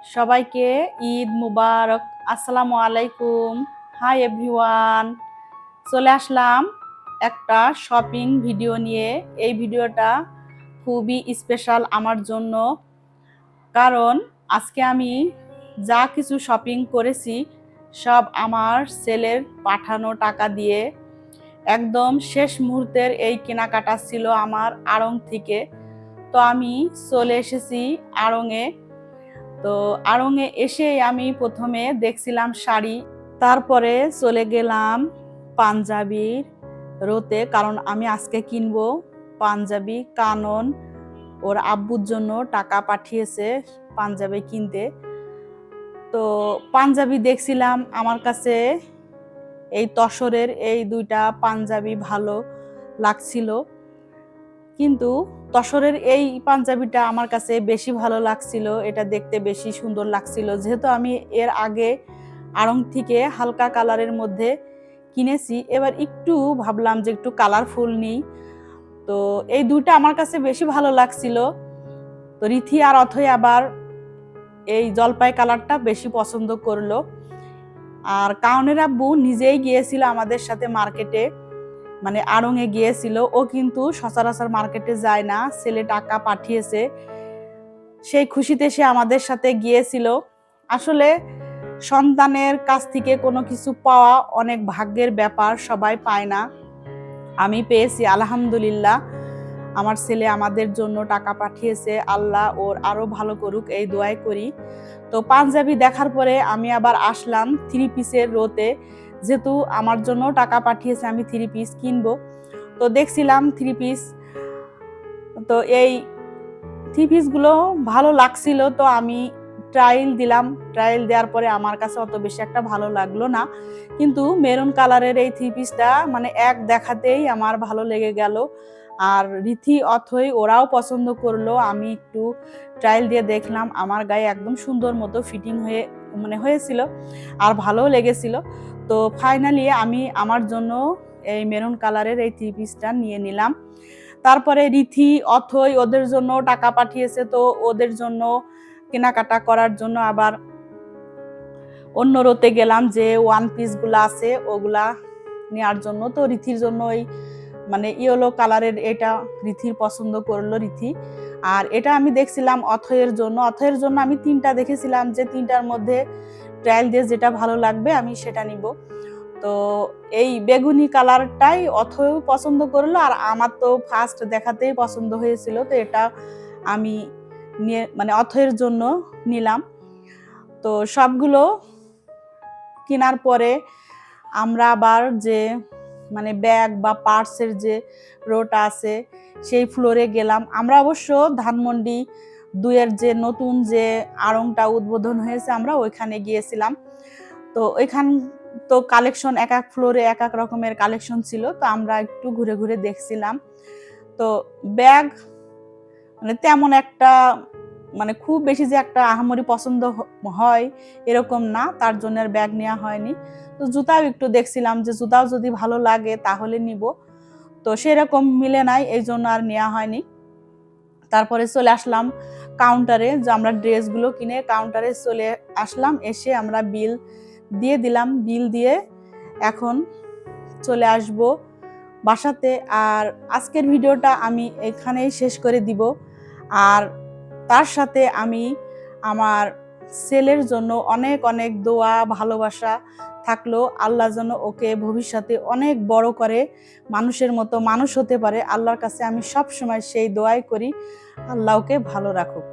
সবাইকে ঈদ মুবারক। আসসালামু আলাইকুম। হাই এভরিওয়ান, চলে আসলাম একটা শপিং ভিডিও নিয়ে। এই ভিডিওটা খুবই স্পেশাল আমার জন্য, কারণ আজকে আমি যা কিছু শপিং করেছি সব আমার ছেলের পাঠানো টাকা দিয়ে। একদম শেষ মুহূর্তের এই কেনাকাটা ছিল আমার আড়ং থেকে। তো আমি চলে এসেছি আড়ংয়ে। তো আড়ংয়ে এসে আমি প্রথমে দেখছিলাম শাড়ি, তারপরে চলে গেলাম পাঞ্জাবির রোতে, কারণ আমি আজকে কিনবো পাঞ্জাবি। কানন ওর আব্বুর জন্য টাকা পাঠিয়েছে পাঞ্জাবি কিনতে। তো পাঞ্জাবি দেখছিলাম, আমার কাছে এই তসরের এই দুইটা পাঞ্জাবি ভালো লাগছিল, কিন্তু তসরের এই পাঞ্জাবিটা আমার কাছে বেশি ভালো লাগছিল। এটা দেখতে বেশি সুন্দর লাগছিল, যেহেতু আমি এর আগে আড়ং থেকে হালকা কালারের মধ্যে কিনেছি। এবার একটু ভাবলাম যে একটু কালারফুল নিই, তো এই দুইটা আমার কাছে বেশি ভালো লাগছিল। তো রিথি আর অথই আবার এই জলপাই কালারটা বেশি পছন্দ করলো। আর কাউনের আব্বু নিজেই গিয়েছিল আমাদের সাথে মার্কেটে, মানে আড়ংয়ে গিয়েছিল। ও কিন্তু সচরাচর মার্কেটে যায় না, ছেলে টাকা পাঠিয়েছে সেই খুশিতে সে আমাদের সাথে গিয়েছিল। আসলে সন্তানের কাছ থেকে কোনো কিছু পাওয়া অনেক ভাগ্যের ব্যাপার, সবাই পায় না। আমি পেয়েছি আলহামদুলিল্লাহ। আমার ছেলে আমাদের জন্য টাকা পাঠিয়েছে, আল্লাহ ওর আরো ভালো করুক এই দোয়াই করি। তো পাঞ্জাবি দেখার পরে আমি আবার আসলাম থ্রি পিসের রোতে, যেহেতু আমার জন্য টাকা পাঠিয়েছে আমি থ্রি পিস কিনবো। তো দেখছিলাম থ্রি পিস, তো এই থ্রি পিসগুলো ভালো লাগছিল, তো আমি ট্রায়াল দিলাম। ট্রায়াল দেওয়ার পরে আমার কাছে অত বেশি একটা ভালো লাগলো না, কিন্তু মেরুন কালারের এই থ্রি পিসটা মানে এক দেখাতেই আমার ভালো লেগে গেল। আর রিথি অথই ওরাও পছন্দ করলো। আমি একটু ট্রায়াল দিয়ে দেখলাম, আমার গায়ে একদম সুন্দর মতো ফিটিং হয়েছিল আর ভালোও লেগেছিল। তো ফাইনালি আমি আমার জন্য এই মেরুন কালারের এই থ্রি পিসটা নিয়ে নিলাম। তারপরে রিথি অথই ওদের জন্য টাকা পাঠিয়েছে, তো ওদের জন্য কেনাকাটা করার জন্য আবার অন্য রোতে গেলাম, যে ওয়ান পিস গুলা আছে ওগুলা নেওয়ার জন্য। তো রিথির জন্য ওই মানে ইয়েলো কালারের এটা রিথির পছন্দ করলো রিথি। আর এটা আমি দেখছিলাম অথয়ের জন্য। অথয়ের জন্য আমি তিনটা দেখেছিলাম, যে তিনটার মধ্যে ট্রায়াল দিয়ে যেটা ভালো লাগবে আমি সেটা নিব। তো এই বেগুনি কালারটাই অথয় পছন্দ করলো, আর আমার তো ফার্স্ট দেখাতেই পছন্দ হয়েছিল, তো এটা আমি নিয়ে মানে অথয়ের জন্য নিলাম। তো সবগুলো কেনার পরে আমরা আবার যে মানে ব্যাগ বা পার্সের যে রোটা আছে সেই ফ্লোরে গেলাম। আমরা অবশ্য ধানমন্ডি 2-এর যে নতুন যে আড়ংটা উদ্বোধন হয়েছে আমরা ওইখানে গিয়েছিলাম। তো ওইখান তো কালেকশন এক এক ফ্লোরে এক এক রকমের কালেকশন ছিল, তো আমরা একটু ঘুরে ঘুরে দেখছিলাম। তো ব্যাগ মানে তেমন একটা মানে খুব বেশি যে একটা আহামরি পছন্দ হয় এরকম না, তার জন্য আর ব্যাগ নেওয়া হয়নি। তো জুতাও একটু দেখছিলাম, যে জুতাও যদি ভালো লাগে তাহলে নিব, তো সেরকম মিলে নাই, এই জন্য আর নেওয়া হয়নি। তারপরে চলে আসলাম কাউন্টারে, যে আমরা ড্রেসগুলো কিনে কাউন্টারে চলে আসলাম। এসে আমরা বিল দিয়ে দিলাম, বিল দিয়ে এখন চলে আসব বাসাতে। আর আজকের ভিডিওটা আমি এখানেই শেষ করে দিব। আর তার সাথে আমি আমার ছেলের জন্য অনেক অনেক দোয়া ভালোবাসা থাকলো, আল্লাহ যেন ওকে ভবিষ্যতে অনেক বড় করে মানুষের মতো মানুষ হতে পারে। আল্লাহর কাছে আমি সব সময় সেই দোয়াই করি, আল্লাহ ওকে ভালো রাখুক।